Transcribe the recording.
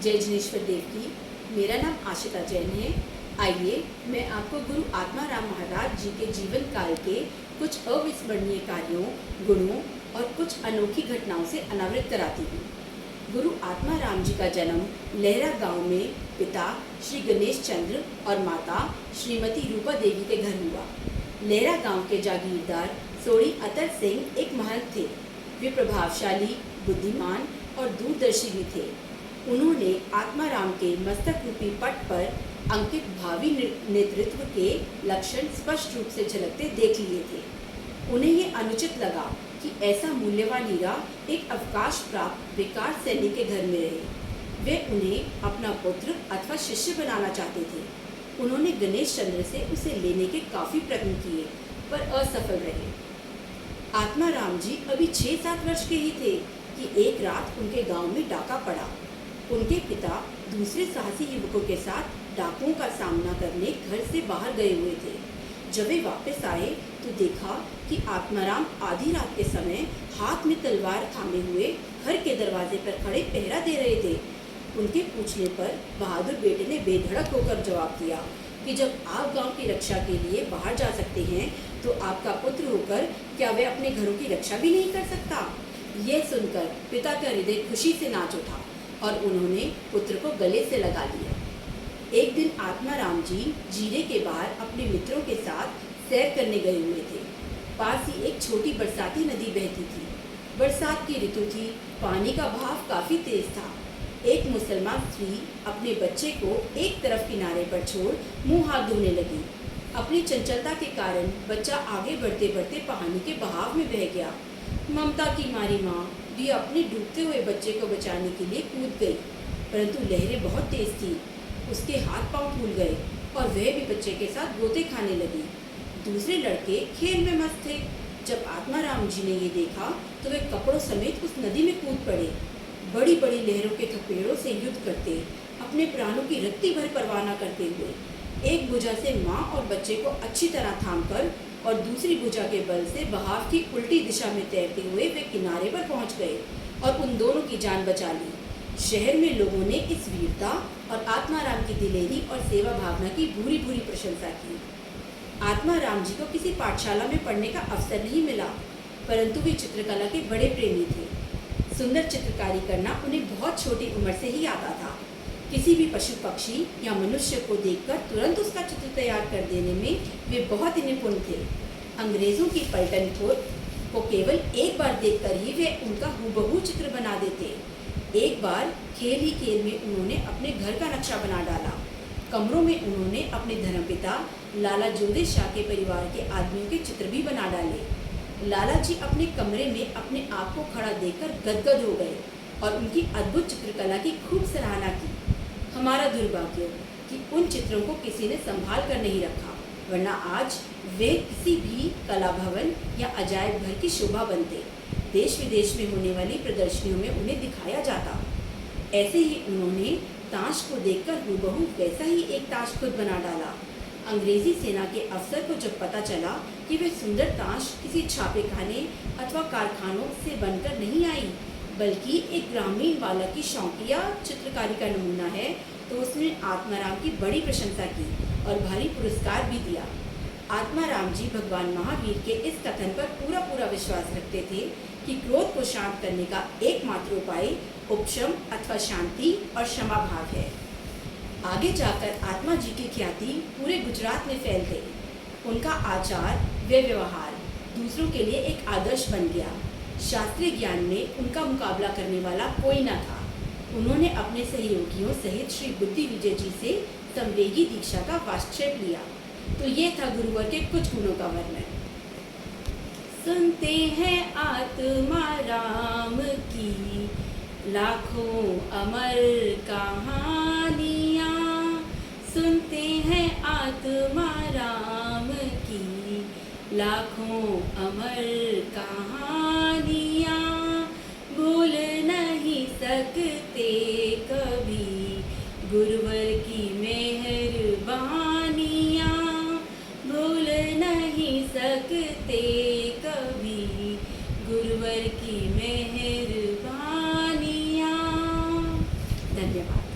जय जिनेश्वर देव की। मेरा नाम आशिता जैन है। आइए मैं आपको गुरु आत्माराम महाराज जी के जीवन काल के कुछ अविस्मरणीय कार्यों, गुणों और कुछ अनोखी घटनाओं से अनावृत कराती हूँ। गुरु आत्माराम जी का जन्म लहरा गांव में पिता श्री गणेश चंद्र और माता श्रीमती रूपा देवी के घर हुआ। लहरा गांव के जागीरदार सोड़ी अतर सिंह एक महंत थे। वे प्रभावशाली, बुद्धिमान और दूरदर्शी भी थे। उन्होंने आत्माराम के मस्तक रूपी पट पर अंकित भावी नेतृत्व के लक्षण स्पष्ट रूप से झलकते देख लिए थे। उन्हें ये अनुचित लगा कि ऐसा मूल्यवान हीरा एक अवकाश प्राप्त बेकार सैनिक के घर में रहे। वे उन्हें अपना पुत्र अथवा शिष्य बनाना चाहते थे। उन्होंने गणेश चंद्र से उसे लेने के काफी प्रयत्न किए पर असफल रहे। आत्माराम जी अभी 6-7 वर्ष के ही थे कि एक रात उनके गांव में डाका पड़ा। उनके पिता दूसरे साहसी युवकों के साथ डाकुओं का सामना करने घर से बाहर गए हुए थे। जब वे वापस आए तो देखा कि आत्माराम आधी रात के समय हाथ में तलवार थामे हुए घर के दरवाजे पर खड़े पहरा दे रहे थे। उनके पूछने पर बहादुर बेटे ने बेधड़क होकर जवाब दिया कि जब आप गांव की रक्षा के लिए बाहर जा सकते हैं तो आपका पुत्र होकर क्या वे अपने घरों की रक्षा भी नहीं कर सकता। यह सुनकर पिता का हृदय खुशी से नाच उठा और उन्होंने पुत्र को गले से लगा लिया। एक दिन आत्माराम जी जीरे के बाहर अपने मित्रों के साथ सैर करने गए हुए थे। पास ही एक छोटी बरसाती नदी बहती थी। बरसात की ऋतु थी, पानी का बहाव काफी तेज था। एक मुसलमान स्त्री अपने बच्चे को एक तरफ किनारे पर छोड़ मुंह हाथ धोने लगी। अपनी चंचलता के कारण बच्चा आगे बढ़ते बढ़ते पानी के बहाव में बह गया। ममता की मारी माँ भी अपने डूबते हुए बच्चे को बचाने के लिए कूद गई, परंतु लहरें बहुत तेज थी। उसके हाथ पांव फूल गए और वह भी बच्चे के साथ गोते खाने लगी। दूसरे लड़के खेल में मस्त थे। जब आत्माराम जी ने ये देखा तो वे कपड़ों समेत उस नदी में कूद पड़े। बड़ी बड़ी लहरों के थपेड़ों से युद्ध करते, अपने प्राणों की रत्ती भर परवाह न करते हुए एक भुजा से माँ और बच्चे को अच्छी तरह थामकर और दूसरी भुजा के बल से बहाव की उल्टी दिशा में तैरते हुए वे किनारे पर पहुंच गए और उन दोनों की जान बचा ली। शहर में लोगों ने इस वीरता और आत्माराम की दिलेरी और सेवा भावना की भूरी भूरी प्रशंसा की। आत्माराम जी को किसी पाठशाला में पढ़ने का अवसर नहीं मिला, परंतु वे चित्रकला के बड़े प्रेमी थे। सुंदर चित्रकारी करना उन्हें बहुत छोटी उम्र से ही आता था। किसी भी पशु पक्षी या मनुष्य को देखकर तुरंत उसका चित्र तैयार कर देने में वे बहुत ही निपुण थे। अंग्रेजों की पलटन को केवल एक बार देखकर ही वे उनका हूबहू चित्र बना देते। एक बार खेल ही खेल में उन्होंने अपने घर का नक्शा बना डाला। कमरों में उन्होंने अपने धर्मपिता लाला जोधे शाह के परिवार के आदमियों के चित्र भी बना डाले। लाला जी अपने कमरे में अपने आप को खड़ा देखकर गदगद हो गए और उनकी अद्भुत चित्रकला की खूब सराहना की। हमारा दुर्भाग्य कि उन चित्रों को किसी ने संभाल कर नहीं रखा, वरना आज वे किसी भी कला भवन या अजायब घर की शोभा बनते। देश विदेश में होने वाली प्रदर्शनियों में उन्हें दिखाया जाता। ऐसे ही उन्होंने ताश को देखकर हूबहू वैसा ही एक ताश खुद बना डाला। अंग्रेजी सेना के अफसर को जब पता चला कि वे सुंदर ताश किसी छापेखाने अथवा कारखानों से बनकर नहीं आई, बल्कि एक ग्रामीण बालक की शौकिया चित्रकारी का नमूना है, तो उसने आत्माराम की बड़ी प्रशंसा की और भारी पुरस्कार भी दिया। आत्माराम जी भगवान महावीर के इस कथन पर पूरा विश्वास रखते थे कि क्रोध को शांत करने का एकमात्र उपाय उपशम अथवा शांति और क्षमा भाव है। आगे जाकर आत्मा जी की ख्याति पूरे गुजरात में फैल गई। उनका आचार व व्यवहार दूसरों के लिए एक आदर्श बन गया। शास्त्रीय ज्ञान में उनका मुकाबला करने वाला कोई न था। उन्होंने अपने सहयोगियों सहित श्री बुद्धि विजय जी से संवेगी दीक्षा का वास्तक्षेप लिया। तो ये था गुरुवर के कुछ गुणों का वर्णन। सुनते हैं आत्माराम की लाखों अमर कहानियाँ, सुनते हैं आत्माराम की लाखों अमर कहानियाँ, भूल नहीं सकते कभी गुरुवर की मेहरबानियाँ, भूल नहीं सकते कभी गुरुवर की मेहरबानियाँ। धन्यवाद।